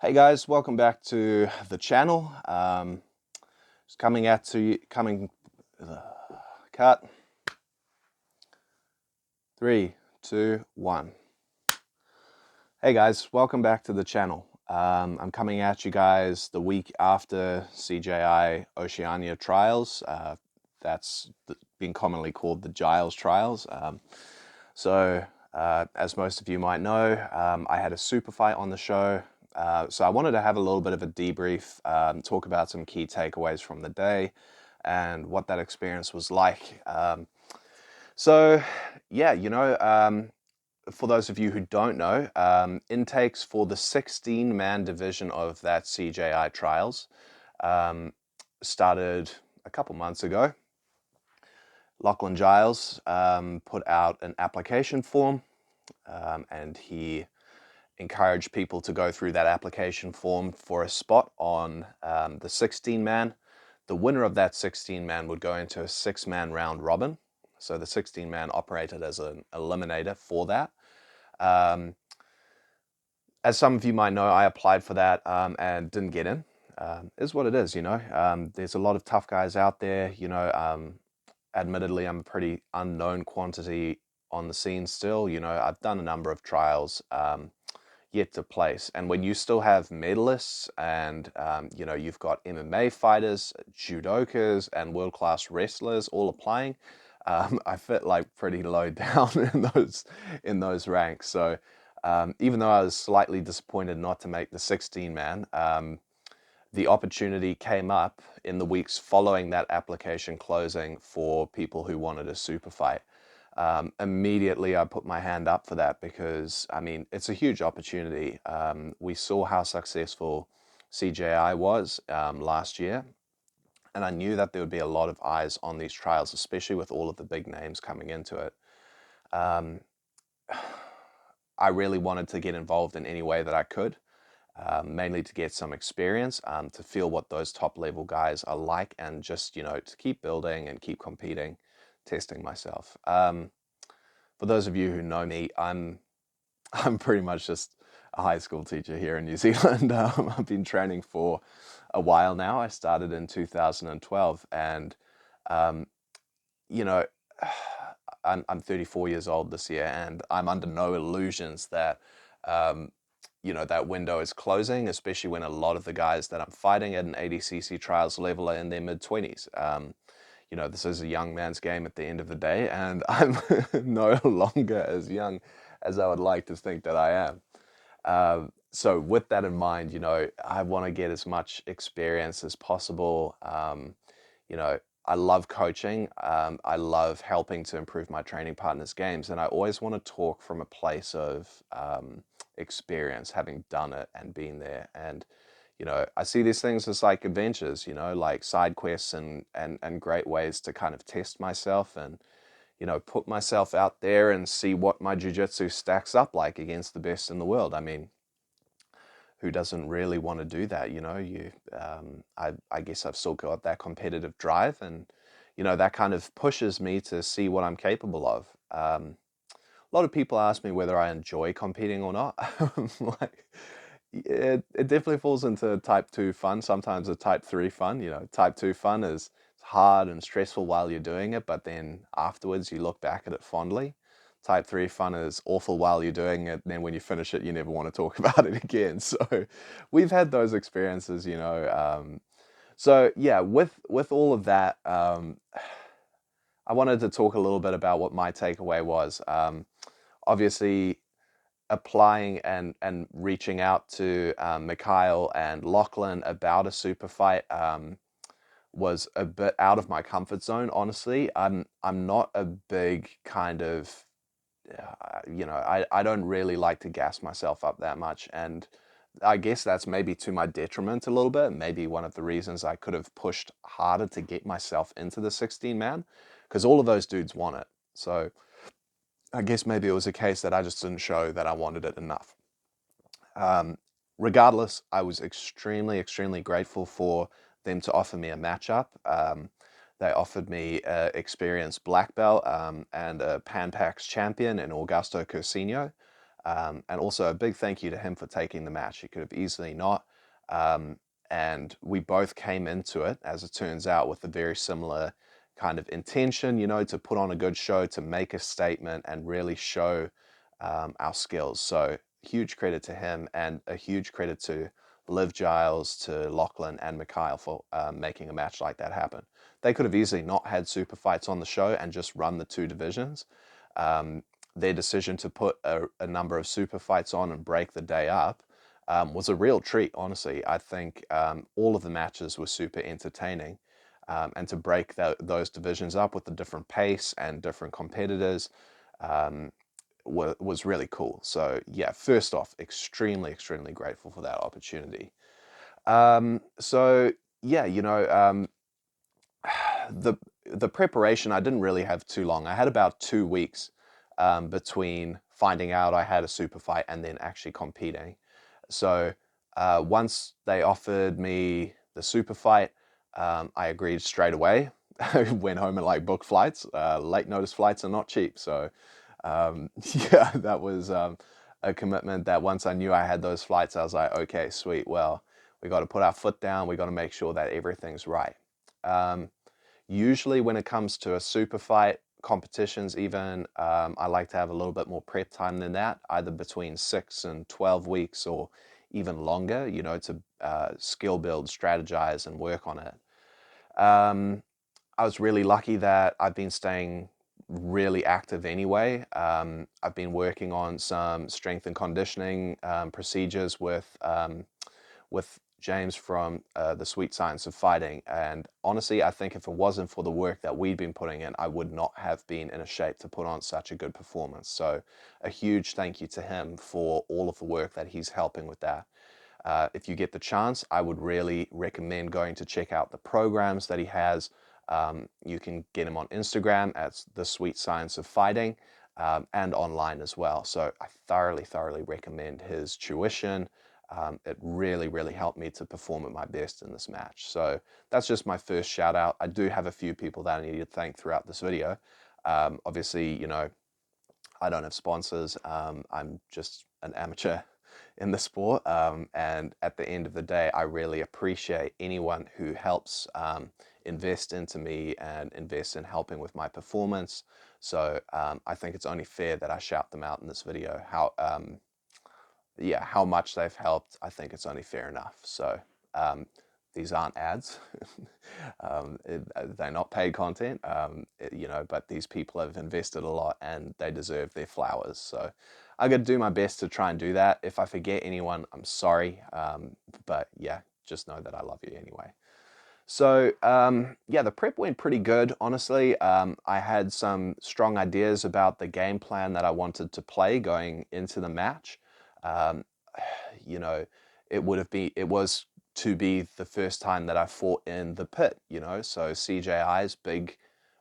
Hey guys, welcome back to the channel. Just cut. 3, 2, 1. Hey guys, welcome back to the channel. I'm coming at you guys the week after CJI Oceania trials. That's been commonly called the Giles trials. As most of you might know, I had a super fight on the show. So I wanted to have a little bit of a debrief, talk about some key takeaways from the day and what that experience was like. For those of you who don't know, intakes for the 16-man division of that CJI trials started a couple months ago. Lachlan Giles put out an application form, and he encouraged people to go through that application form for a spot on the 16-man. The winner of that 16-man would go into a 6-man round robin. So the 16-man operated as an eliminator for that. As some of you might know, I applied for that and didn't get in. Is what it is, you know. There's a lot of tough guys out there, you know. Admittedly, I'm a pretty unknown quantity on the scene still. You know, I've done a number of trials yet to place. And when you still have medalists and, you know, you've got MMA fighters, judokas, and world-class wrestlers all applying, I fit like pretty low down in those ranks. So even though I was slightly disappointed not to make the 16-man, the opportunity came up in the weeks following that application closing for people who wanted a super fight. Immediately I put my hand up for that because, I mean, it's a huge opportunity. We saw how successful CJI was last year, and I knew that there would be a lot of eyes on these trials, especially with all of the big names coming into it. I really wanted to get involved in any way that I could. Mainly to get some experience, to feel what those top level guys are like, and just, you know, to keep building and keep competing, testing myself. For those of you who know me, I'm pretty much just a high school teacher here in New Zealand. I've been training for a while now. I started in 2012, and you know, I'm 34 years old this year, and I'm under no illusions that you know, that window is closing, especially when a lot of the guys that I'm fighting at an ADCC trials level are in their mid-20s. You know, this is a young man's game at the end of the day, and I'm no longer as young as I would like to think that I am. So with that in mind, you know, I want to get as much experience as possible. You know, I love coaching. I love helping to improve my training partners' games, and I always want to talk from a place of experience, having done it and been there. And you know, I see these things as like adventures, you know, like side quests and great ways to kind of test myself and, you know, put myself out there and see what my jiu-jitsu stacks up like against the best in the world. I mean, who doesn't really want to do that? You know, I guess I've still got that competitive drive, and, you know, that kind of pushes me to see what I'm capable of. A lot of people ask me whether I enjoy competing or not. Like, it definitely falls into type 2 fun, sometimes a type 3 fun. You know, type 2 fun is hard and stressful while you're doing it, but then afterwards you look back at it fondly. Type 3 fun is awful while you're doing it, and then when you finish it, you never want to talk about it again. So we've had those experiences, you know. So yeah, with all of that, I wanted to talk a little bit about what my takeaway was. Obviously, applying and reaching out to Mikhail and Lachlan about a super fight was a bit out of my comfort zone. Honestly, I'm not a big kind of you know, I don't really like to gas myself up that much, and I guess that's maybe to my detriment a little bit. Maybe one of the reasons I could have pushed harder to get myself into the 16-man, because all of those dudes want it. So I guess maybe it was a case that I just didn't show that I wanted it enough. Regardless, I was extremely, extremely grateful for them to offer me a matchup. They offered me an experienced black belt and a Pan Pacs champion in Augusto Cursinho. And also a big thank you to him for taking the match. He could have easily not. And we both came into it, as it turns out, with a very similar kind of intention, to put on a good show, to make a statement and really show our skills. So huge credit to him, and a huge credit to Liv Giles, to Lachlan and Mikhail for making a match like that happen. They could have easily not had super fights on the show and just run the two divisions. Their decision to put a number of super fights on and break the day up was a real treat, honestly. I think all of the matches were super entertaining. And to break those divisions up with a different pace and different competitors was really cool. So yeah, first off, extremely, extremely grateful for that opportunity. So yeah, the the preparation, I didn't really have too long. I had about 2 weeks between finding out I had a super fight and then actually competing. So once they offered me the super fight, I agreed straight away. I went home and like booked flights. Late notice flights are not cheap, so yeah, that was a commitment that once I knew I had those flights, I was like, okay, sweet. Well, we got to put our foot down. We got to make sure that everything's right. Um, Usually when it comes to a super fight, competitions even, I like to have a little bit more prep time than that, either between 6 and 12 weeks or even longer, to skill build, strategize, and work on it. I was really lucky that I've been staying really active anyway. I've been working on some strength and conditioning procedures with James from the Sweet Science of Fighting. And honestly, I think if it wasn't for the work that we'd been putting in, I would not have been in a shape to put on such a good performance. So a huge thank you to him for all of the work that he's helping with that. If you get the chance, I would really recommend going to check out the programs that he has. You can get him on Instagram at The Sweet Science of Fighting, and online as well. So I thoroughly, thoroughly recommend his tuition. It really, really helped me to perform at my best in this match. So that's just my first shout out. I do have a few people that I need to thank throughout this video. Obviously, I don't have sponsors. I'm just an amateur in the sport. And at the end of the day, I really appreciate anyone who helps invest into me and invest in helping with my performance. So I think it's only fair that I shout them out in this video. How much they've helped, I think it's only fair enough. So these aren't ads. They're not paid content, but these people have invested a lot and they deserve their flowers. So I'm going to do my best to try and do that. If I forget anyone, I'm sorry. But yeah, just know that I love you anyway. So yeah, the prep went pretty good, honestly. I had some strong ideas about the game plan that I wanted to play going into the match. Um, you know, it was to be the first time that I fought in the pit, so CJI's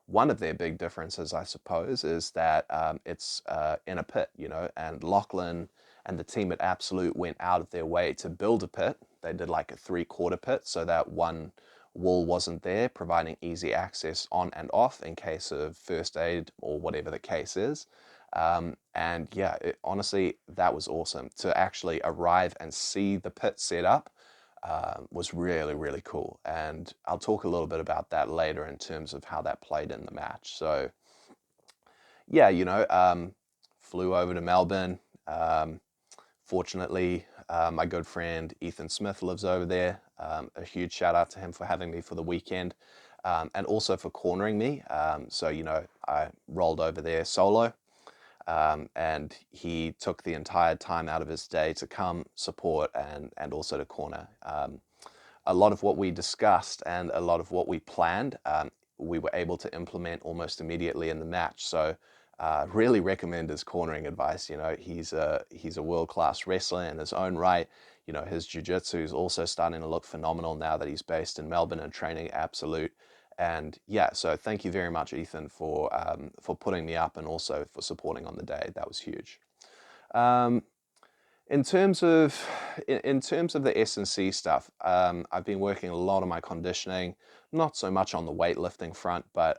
one of their big differences, I suppose, is that it's in a pit, and Lachlan and the team at Absolute went out of their way to build a pit. They did like a 3/4 pit so that one wall wasn't there, providing easy access on and off in case of first aid or whatever the case is. And yeah, honestly, that was awesome. To actually arrive and see the pit set up was really, really cool. And I'll talk a little bit about that later in terms of how that played in the match. So yeah, flew over to Melbourne. Fortunately, my good friend Ethan Smith lives over there. A huge shout out to him for having me for the weekend, and also for cornering me. So, I rolled over there solo, and he took the entire time out of his day to come support and also to corner. A lot of what we discussed and a lot of what we planned, we were able to implement almost immediately in the match. So really recommend his cornering advice. He's a world-class wrestler in his own right. His jiu-jitsu is also starting to look phenomenal now that he's based in Melbourne and training Absolute. And yeah, so thank you very much, Ethan, for putting me up and also for supporting on the day. That was huge. Um, in terms of the S&C stuff, I've been working a lot on my conditioning, not so much on the weightlifting front, but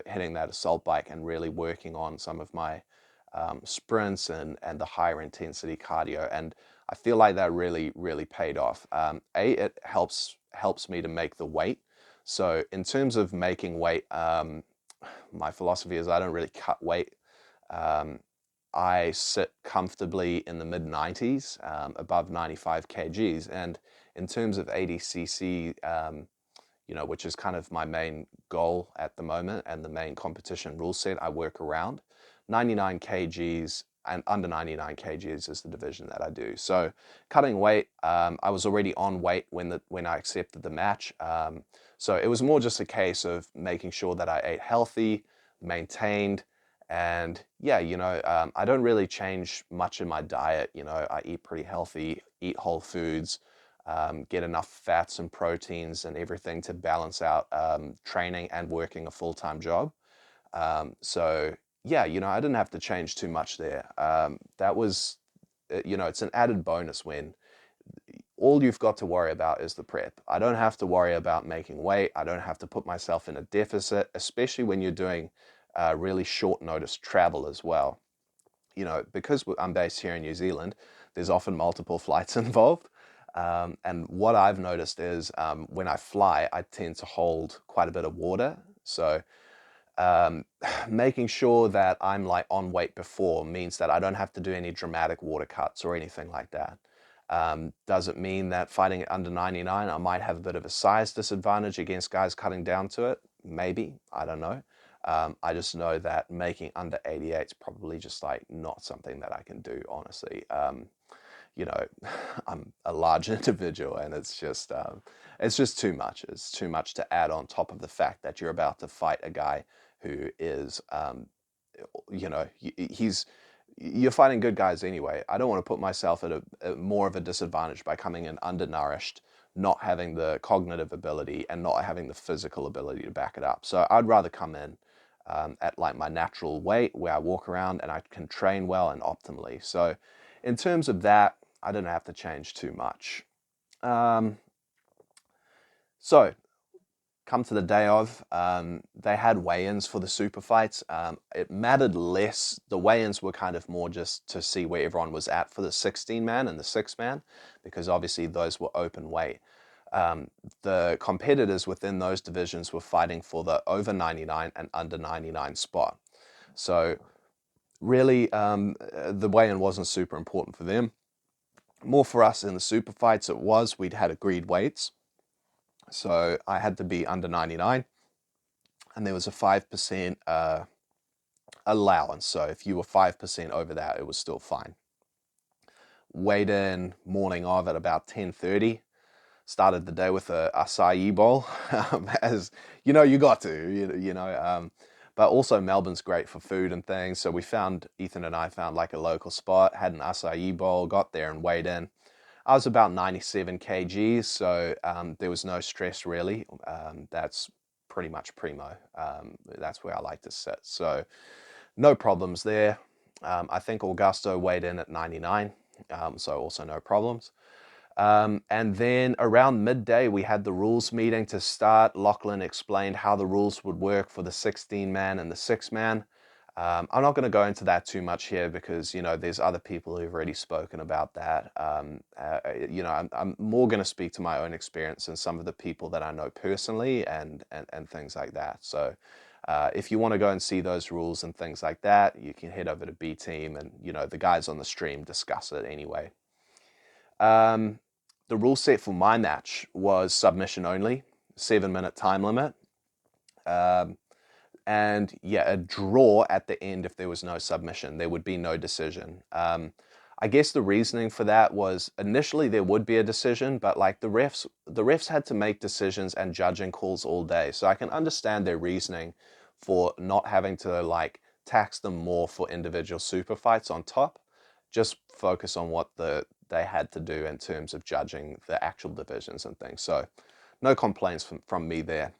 hitting that assault bike and really working on some of my sprints and the higher intensity cardio. And I feel like that really paid off. It helps me to make the weight. So in terms of making weight, my philosophy is I don't really cut weight. Um, I sit comfortably in the mid 90s, above 95 kgs. And in terms of ADCC, which is kind of my main goal at the moment and the main competition rule set I work around, 99 kgs and under 99 kgs is the division that I do. So cutting weight, I was already on weight when I accepted the match. So it was more just a case of making sure that I ate healthy, maintained, and yeah, I don't really change much in my diet. I eat pretty healthy, eat whole foods, get enough fats and proteins and everything to balance out training and working a full-time job. So yeah, I didn't have to change too much there. That was, it's an added bonus when all you've got to worry about is the prep. I don't have to worry about making weight. I don't have to put myself in a deficit, especially when you're doing really short notice travel as well. Because I'm based here in New Zealand, there's often multiple flights involved. And what I've noticed is when I fly, I tend to hold quite a bit of water. So um, making sure that I'm like on weight before means that I don't have to do any dramatic water cuts or anything like that. Does it mean that fighting at under 99, I might have a bit of a size disadvantage against guys cutting down to it? Maybe, I don't know. I just know that making under 88 is probably just like not something that I can do, honestly. You know, I'm a large individual, and it's just too much. It's too much to add on top of the fact that you're about to fight a guy who is, he's you're fighting good guys anyway. I don't want to put myself at a more of a disadvantage by coming in undernourished, not having the cognitive ability and not having the physical ability to back it up. So I'd rather come in at like my natural weight where I walk around and I can train well and optimally. So in terms of that, I didn't have to change too much. Um, so come to the day of, they had weigh-ins for the super fights. It mattered less. The weigh-ins were kind of more just to see where everyone was at for the 16-man and the 6-man, because obviously those were open weight. The competitors within those divisions were fighting for the over 99 and under 99 spot. So really, the weigh-in wasn't super important for them. More for us in the super fights, we'd had agreed weights. So I had to be under 99, and there was a 5% allowance. So if you were 5% over that, it was still fine. Weighed in morning of at about 10:30. Started the day with a acai bowl, as you got to. But also Melbourne's great for food and things. So Ethan and I found like a local spot, had an acai bowl, got there and weighed in. I was about 97 kgs, so there was no stress really. That's pretty much primo. That's where I like to sit. So no problems there. I think Augusto weighed in at 99, so also no problems. And then around midday, we had the rules meeting to start. Lachlan explained how the rules would work for the 16-man and the 6-man. I'm not going to go into that too much here because, there's other people who've already spoken about that. I'm more going to speak to my own experience and some of the people that I know personally and things like that. So if you want to go and see those rules and things like that, you can head over to B Team and, the guys on the stream discuss it anyway. The rule set for my match was submission only, 7-minute time limit. And yeah, a draw at the end if there was no submission. There would be no decision. I guess the reasoning for that was initially there would be a decision, but like the refs had to make decisions and judging calls all day. So I can understand their reasoning for not having to like tax them more for individual super fights on top. Just focus on what they had to do in terms of judging the actual divisions and things. So no complaints from me there.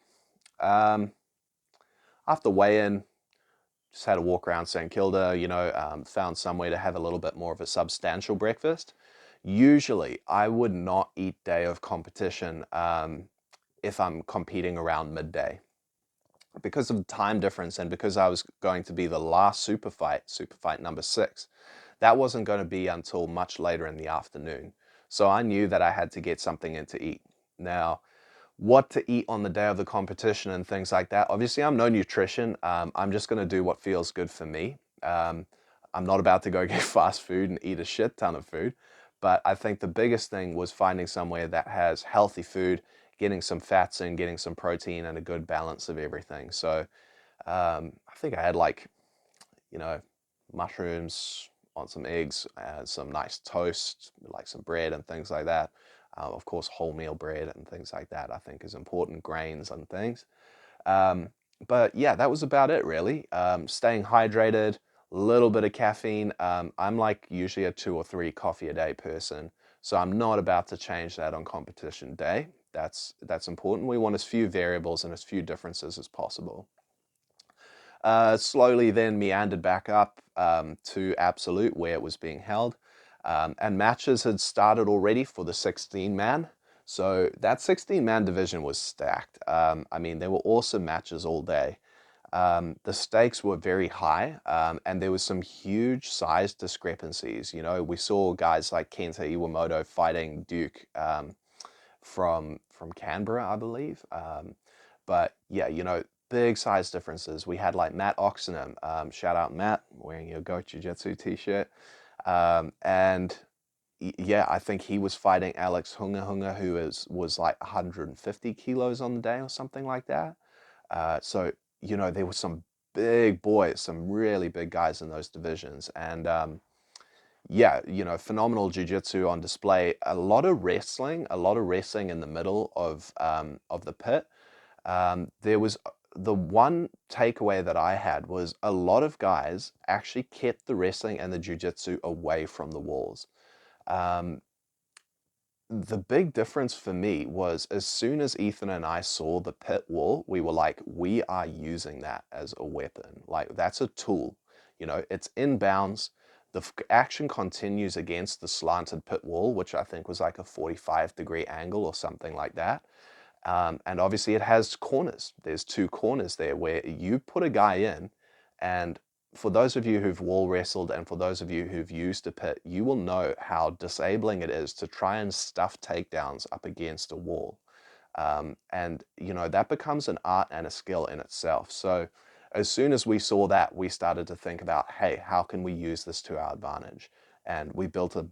After weigh-in, just had a walk around St Kilda, found somewhere to have a little bit more of a substantial breakfast. Usually, I would not eat day of competition if I'm competing around midday. because of the time difference and because I was going to be the last super fight number 6, that wasn't going to be until much later in the afternoon. So I knew that I had to get something in to eat. Now, what to eat on the day of the competition and things like that. Obviously, I'm no nutrition. I'm just going to do what feels good for me. I'm not about to go get fast food and eat a shit ton of food. But I think the biggest thing was finding somewhere that has healthy food, getting some fats in, getting some protein, and a good balance of everything. So I think I had like, you know, mushrooms on some eggs, some nice toast, like some bread and things like that. Of course, wholemeal bread and things like that, I think is important, grains and things. Um, but yeah, that was about it really. Staying hydrated, a little bit of caffeine. I'm like usually a 2 or 3 coffee a day person, so I'm not about to change that on competition day. That's important. We want as few variables and as few differences as possible. Slowly then meandered back up to Absolute where it was being held. And matches had started already for the 16-man. So that 16-man division was stacked. I mean, there were awesome matches all day. The stakes were very high, and there was some huge size discrepancies. You know, we saw guys like Kenta Iwamoto fighting Duke from Canberra, I believe. But yeah, you know, big size differences. We had like Matt Oxenham, shout out Matt, wearing your Go Jiu Jitsu t-shirt. And yeah, I think he was fighting Alex Hunga, who was like 150 kilos on the day or something like that. So, you know, there were some big boys, some really big guys in those divisions. And yeah, you know, phenomenal jiu-jitsu on display. A lot of wrestling, in the middle of the pit. There was the one takeaway that I had was a lot of guys actually kept the wrestling and the jiu-jitsu away from the walls. Um, the big difference for me was as soon as Ethan and I saw the pit wall, we were like, we are using that as a weapon. Like, that's a tool. You know, it's inbounds. The action continues against the slanted pit wall, which I think was like a 45-degree angle or something like that. And obviously, it has corners. There's 2 corners there where you put a guy in, and for those of you who've wall wrestled and for those of you who've used a pit, you will know how disabling it is to try and stuff takedowns up against a wall. And, you know, that becomes an art and a skill in itself. So as soon as we saw that, we started to think about, hey, how can we use this to our advantage? And we built a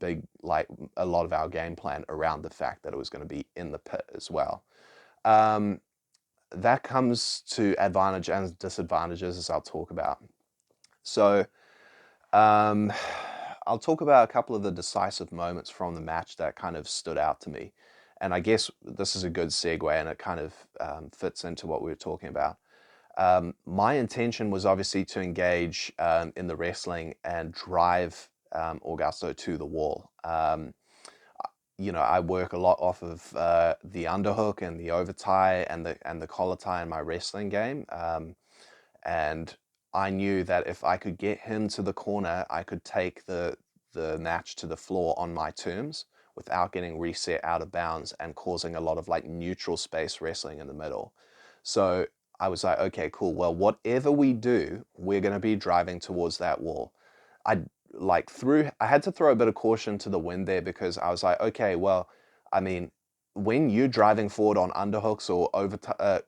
lot of our game plan around the fact that it was going to be in the pit as well. Um, that comes to advantage and disadvantages, as I'll talk about. So um, I'll talk about a couple of the decisive moments from the match that kind of stood out to me. And I guess this is a good segue and it kind of fits into what we were talking about. My intention was obviously to engage in the wrestling and drive Augusto to the wall. You know, I work a lot off of the underhook and the over tie and the collar tie in my wrestling game. And I knew that if I could get him to the corner, I could take the match to the floor on my terms without getting reset out of bounds and causing a lot of like neutral space wrestling in the middle. So I was like, okay, cool. Well, whatever we do, we're going to be driving towards that wall. I I had to throw a bit of caution to the wind there because I was like, okay, well, I mean, when you're driving forward on underhooks or over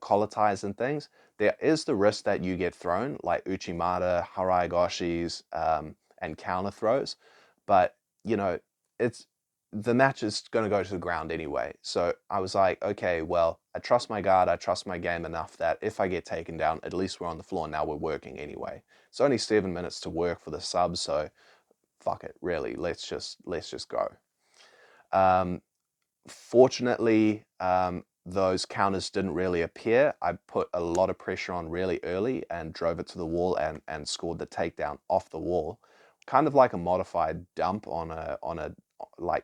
collar ties and things, there is the risk that you get thrown, like Uchimata, Haraigoshis, and counter throws. But, you know, it's the match is going to go to the ground anyway. So I was like, okay, well, I trust my guard, I trust my game enough that if I get taken down, at least we're on the floor. Now we're working anyway. It's only 7 minutes to work for the sub, so fuck it, really. Let's just go. Um, Fortunately, those counters didn't really appear. I put a lot of pressure on really early and drove it to the wall and scored the takedown off the wall, kind of like a modified dump on a like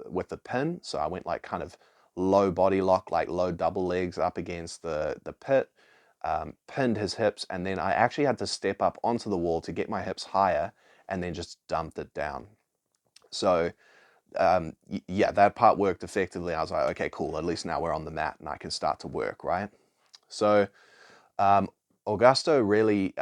with the pin. So I went like kind of low body lock, like low double legs up against the pit, pinned his hips, and then I actually had to step up onto the wall to get my hips higher, and then just dumped it down. So yeah, that part worked effectively. I was like, okay, cool. At least now we're on the mat and I can start to work, right? So Augusto really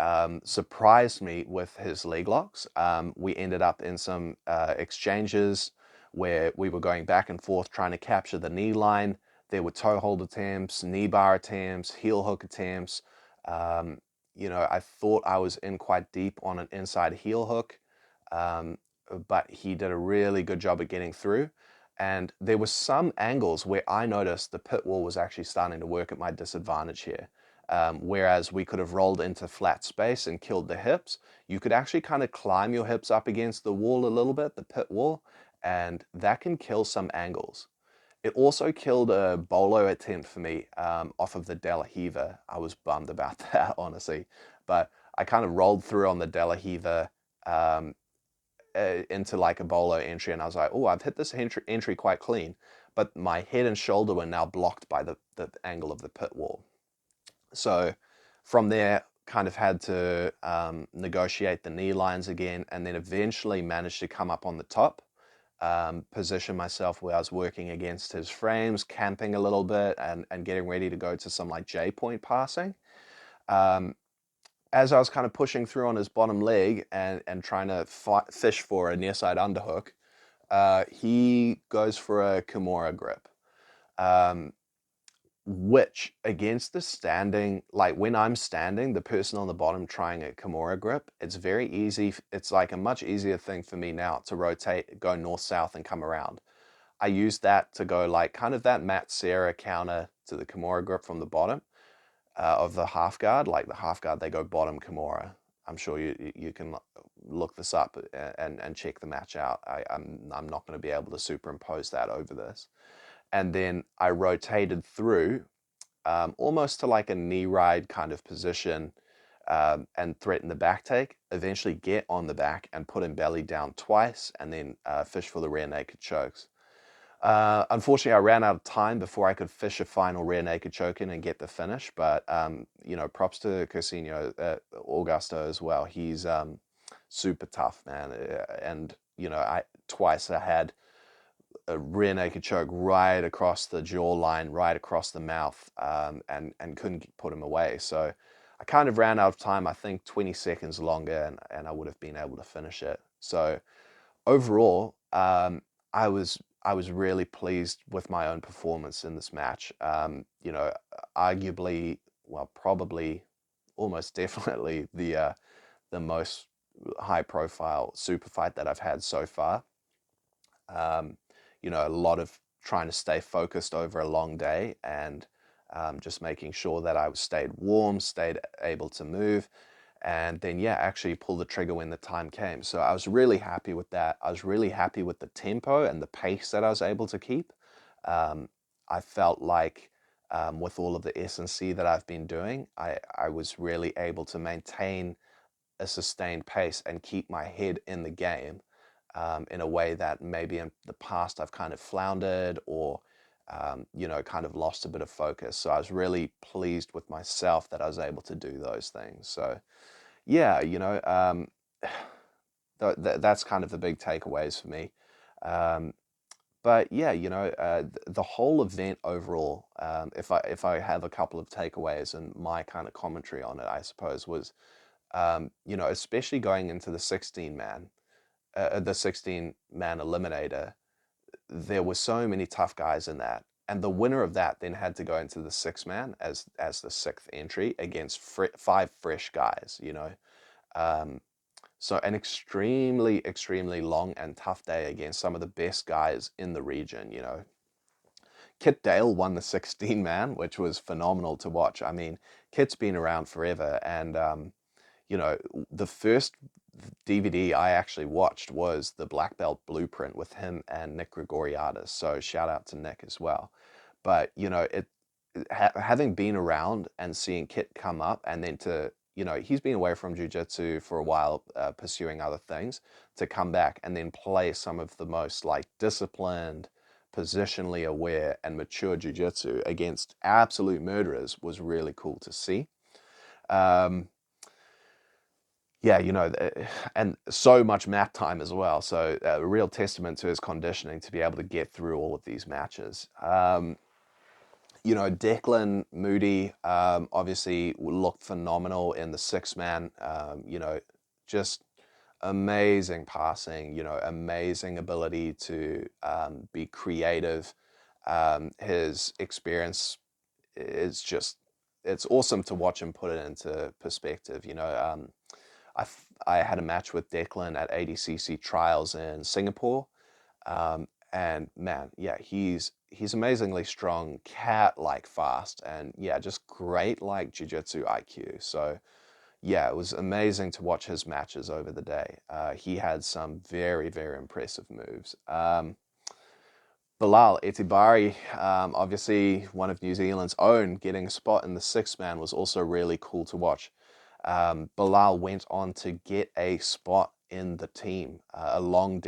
surprised me with his leg locks. We ended up in some exchanges where we were going back and forth trying to capture the knee line. There were toe hold attempts, knee bar attempts, heel hook attempts. Um, I thought I was in quite deep on an inside heel hook, um, but he did a really good job at getting through. And there were some angles where I noticed the pit wall was actually starting to work at my disadvantage here. Whereas we could have rolled into flat space and killed the hips, you could actually kind of climb your hips up against the wall a little bit, the pit wall, and that can kill some angles. It also killed a bolo attempt for me off of the De La Hiva. I was bummed about that, honestly. But I kind of rolled through on the De La Hiva um, into like a bolo entry, and I was like, oh, I've hit this entry quite clean. But my head and shoulder were now blocked by the angle of the pit wall. So from there, kind of had to negotiate the knee lines again, and then eventually managed to come up on the top, position myself where I was working against his frames, camping a little bit, and getting ready to go to some like J-point passing. Um, as I was kind of pushing through on his bottom leg and trying to fish for a near side underhook, he goes for a Kimura grip. Um, which against the standing, like when I'm standing, the person on the bottom trying a Kimura grip, it's very easy. It's like a much easier thing for me now to rotate, go north, south, and come around. I use that to go like kind of that Matt Serra counter to the Kimura grip from the bottom of the half guard. Like the half guard, they go bottom Kimura. I'm sure you can look this up and check the match out. I'm not going to be able to superimpose that over this. And then I rotated through almost to like a knee ride kind of position and threaten the back take, eventually get on the back and put him belly down twice and then fish for the rear naked chokes. Unfortunately, I ran out of time before I could fish a final rear naked choke in and get the finish. But, props to Cousinho, Augusto as well. He's super tough, man. And, twice I had a rear naked choke right across the jawline, right across the mouth, and couldn't put him away. So I kind of ran out of time, I think 20 seconds longer, and I would have been able to finish it. So overall, I was really pleased with my own performance in this match. Arguably, well, probably, almost definitely the most high profile super fight that I've had so far. Um, a lot of trying to stay focused over a long day and just making sure that I stayed warm, stayed able to move, and then, yeah, actually pull the trigger when the time came. So I was really happy with that. I was really happy with the tempo and the pace that I was able to keep. Um, I felt like with all of the S&C that I've been doing, I was really able to maintain a sustained pace and keep my head in the game in a way that maybe in the past I've kind of floundered or, kind of lost a bit of focus. So I was really pleased with myself that I was able to do those things. So, yeah, that's kind of the big takeaways for me. Um, but yeah, the whole event overall, if I have a couple of takeaways and my kind of commentary on it, I suppose was, especially going into the 16 man eliminator, there were so many tough guys in that. And the winner of that then had to go into the 6 man as the sixth entry against 5 fresh guys. Um, so an extremely, extremely long and tough day against some of the best guys in the region. Kit Dale won the 16 man, which was phenomenal to watch. I mean, Kit's been around forever, and the first DVD I actually watched was the Black Belt Blueprint with him and Nick Gregoriadis. So shout out to Nick as well. But having been around and seeing Kit come up, and then he's been away from jiu-jitsu for a while, pursuing other things, to come back and then play some of the most like disciplined, positionally aware, and mature jiu-jitsu against absolute murderers was really cool to see. Um, yeah, and so much mat time as well. So a real testament to his conditioning to be able to get through all of these matches. You know, Declan Moody obviously looked phenomenal in the six-man. You know, just amazing passing, you know, amazing ability to be creative. His experience is just, it's awesome to watch him put it into perspective. You know, I had a match with Declan at ADCC trials in Singapore. And man, yeah, he's amazingly strong, cat-like fast, and yeah, just great like jiu-jitsu IQ. So yeah, it was amazing to watch his matches over the day. He had some very, very impressive moves. Bilal Etibari, obviously one of New Zealand's own, getting a spot in the six man was also really cool to watch. Bilal went on to get a spot in the team along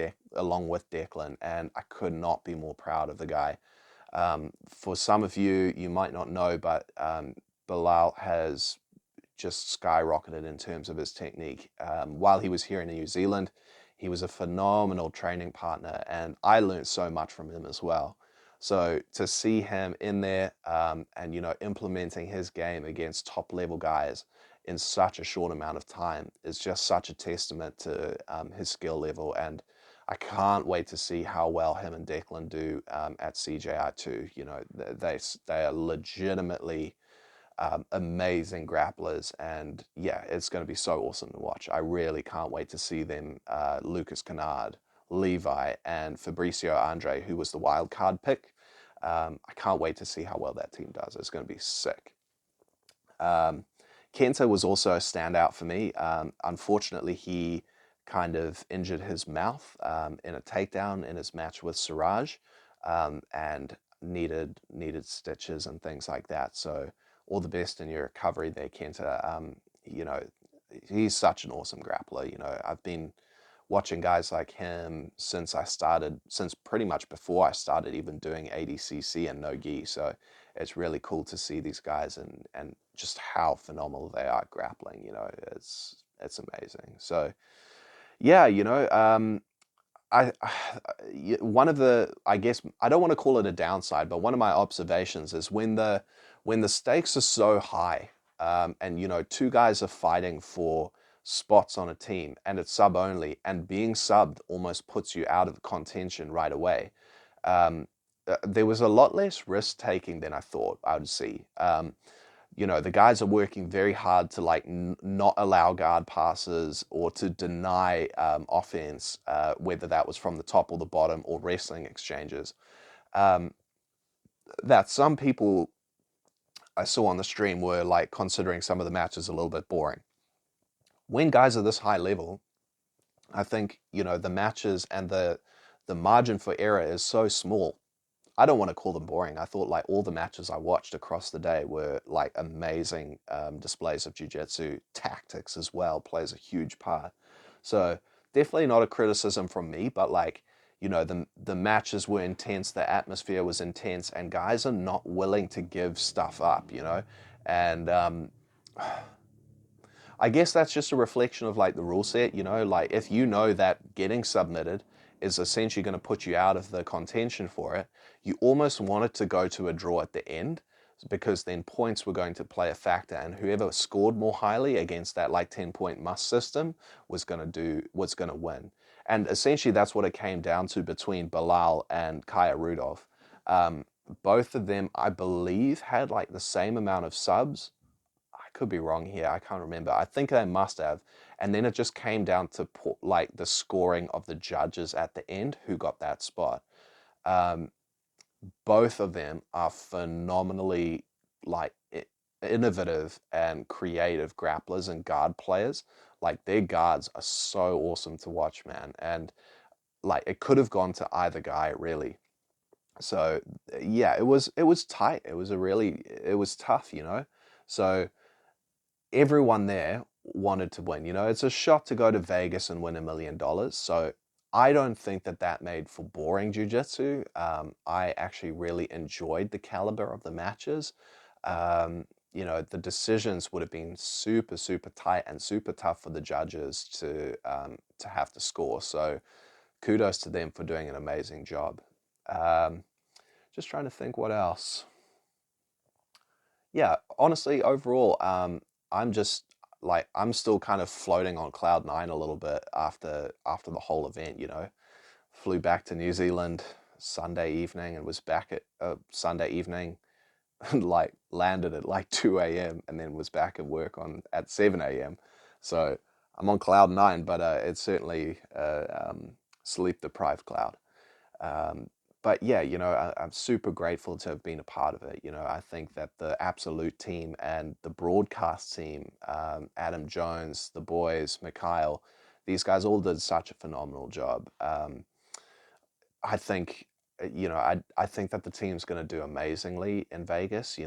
with Declan, and I could not be more proud of the guy. For some of you, you might not know, but Bilal has just skyrocketed in terms of his technique. While he was here in New Zealand, he was a phenomenal training partner, and I learned so much from him as well. So to see him in there and, you know, implementing his game against top level guys in such a short amount of time is just such a testament to his skill level. And I can't wait to see how well him and Declan do at CJI too. You know, they are legitimately amazing grapplers, and yeah, it's going to be so awesome to watch. I really can't wait to see them, Lucas Kennard, Levi, and Fabricio Andre, who was the wild card pick. I can't wait to see how well that team does. It's going to be sick. Kenta was also a standout for me. Unfortunately, he kind of injured his mouth in a takedown in his match with Siraj, and needed stitches and things like that. So all the best in your recovery there, Kenta. You know, he's such an awesome grappler. You know, I've been watching guys like him since pretty much before I started even doing ADCC and no gi. So it's really cool to see these guys and just how phenomenal they are at grappling. You know, it's amazing. So yeah, you know, one of the, I guess I don't want to call it a downside, but one of my observations is when the stakes are so high, and you know, two guys are fighting for spots on a team and it's sub only, and being subbed almost puts you out of contention right away. There was a lot less risk taking than I thought I would see. You know, the guys are working very hard to like not allow guard passes or to deny offense, whether that was from the top or the bottom or wrestling exchanges. Um, that some people I saw on the stream were like considering some of the matches a little bit boring. When guys are this high level, I think, you know, the matches and the margin for error is so small. I don't want to call them boring. I thought like all the matches I watched across the day were like amazing displays of jiu-jitsu. Tactics as well plays a huge part. So definitely not a criticism from me, but like, you know, the matches were intense, the atmosphere was intense, and guys are not willing to give stuff up, you know. And I guess that's just a reflection of like the rule set, you know, like if you know that getting submitted is essentially going to put you out of the contention for it, you almost want it to go to a draw at the end, because then points were going to play a factor, and whoever scored more highly against that like 10-point must system was going to win. And essentially that's what it came down to between Bilal and Kaya Rudolph. Um, Both of them, I believe, had like the same amount of subs. I could be wrong here. I can't remember. I think they must have. And then it just came down to like the scoring of the judges at the end who got that spot. Um, Both of them are phenomenally like innovative and creative grapplers and guard players. Like their guards are so awesome to watch, man. And like it could have gone to either guy really. So yeah, it was tight. It was tough, you know. So everyone there wanted to win. You know, it's a shot to go to Vegas and win $1 million. So I don't think that that made for boring jujitsu. I actually really enjoyed the caliber of the matches. You know, the decisions would have been super, super tight and super tough for the judges to have to score. So kudos to them for doing an amazing job. Um, just trying to think what else. Yeah, honestly, overall, I'm just like I'm still kind of floating on cloud nine a little bit after the whole event. Flew back to New Zealand Sunday evening and was back at Sunday evening, like landed at like 2 a.m. and then was back at work on at 7 a.m. So I'm on cloud nine, but it's certainly sleep deprived cloud. Um, but yeah, I'm super grateful to have been a part of it. I think that the Absolute team and the broadcast team, Adam Jones, the boys, Mikhail, these guys all did such a phenomenal job. I think, I think that the team's going to do amazingly in Vegas.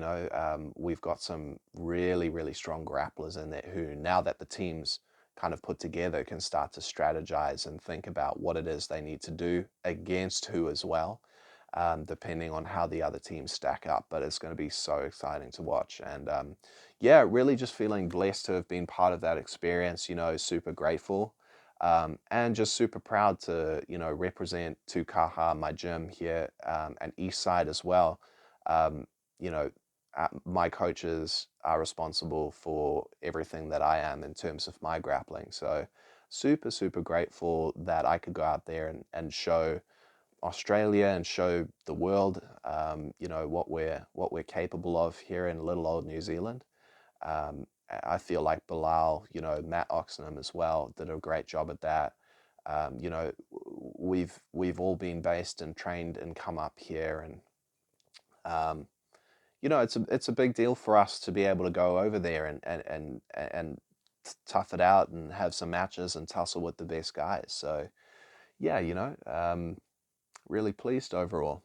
We've got some really, really strong grapplers in there who, now that the team's kind of put together, can start to strategize and think about what it is they need to do against who as well, depending on how the other teams stack up. But it's going to be so exciting to watch. And yeah, really just feeling blessed to have been part of that experience, super grateful. And just super proud to, represent Tukaha, my gym here, and Eastside as well. Um, you know, my coaches are responsible for everything that I am in terms of my grappling. So super, super grateful that I could go out there and show Australia and show the world, what we're capable of here in little old New Zealand. Um, I feel like Bilal, Matt Oxenham as well, did a great job at that. We've all been based and trained and come up here, and um, it's a big deal for us to be able to go over there and tough it out and have some matches and tussle with the best guys. So yeah, really pleased overall.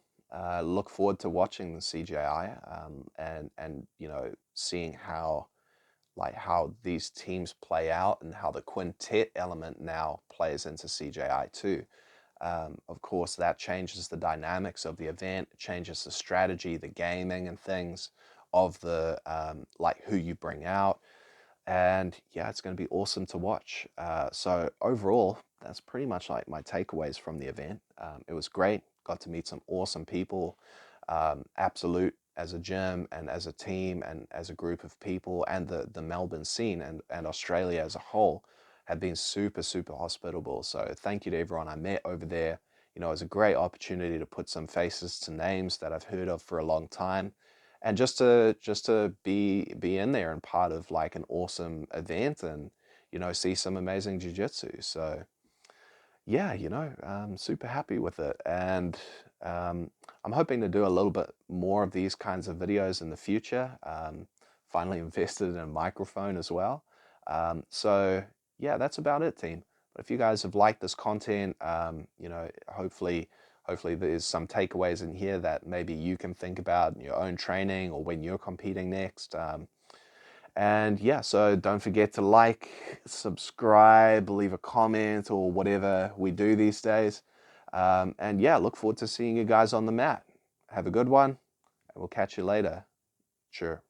Look forward to watching the CJI, and seeing how these teams play out and how the quintet element now plays into CJI too. Of course, that changes the dynamics of the event, changes the strategy, the gaming, and things of the like who you bring out. And yeah, it's going to be awesome to watch. So overall, that's pretty much like my takeaways from the event. It was great. Got to meet some awesome people. Absolute as a gym and as a team and as a group of people, and the Melbourne scene and Australia as a whole have been super, super hospitable. So thank you to everyone I met over there. It was a great opportunity to put some faces to names that I've heard of for a long time, and just to be in there and part of like an awesome event, and see some amazing jiu-jitsu. So yeah, I'm super happy with it. And I'm hoping to do a little bit more of these kinds of videos in the future. Finally invested in a microphone as well. So yeah, that's about it, team. But if you guys have liked this content, hopefully there's some takeaways in here that maybe you can think about in your own training or when you're competing next. And yeah, so don't forget to like, subscribe, leave a comment, or whatever we do these days. And yeah, look forward to seeing you guys on the mat. Have a good one, and we'll catch you later. Sure.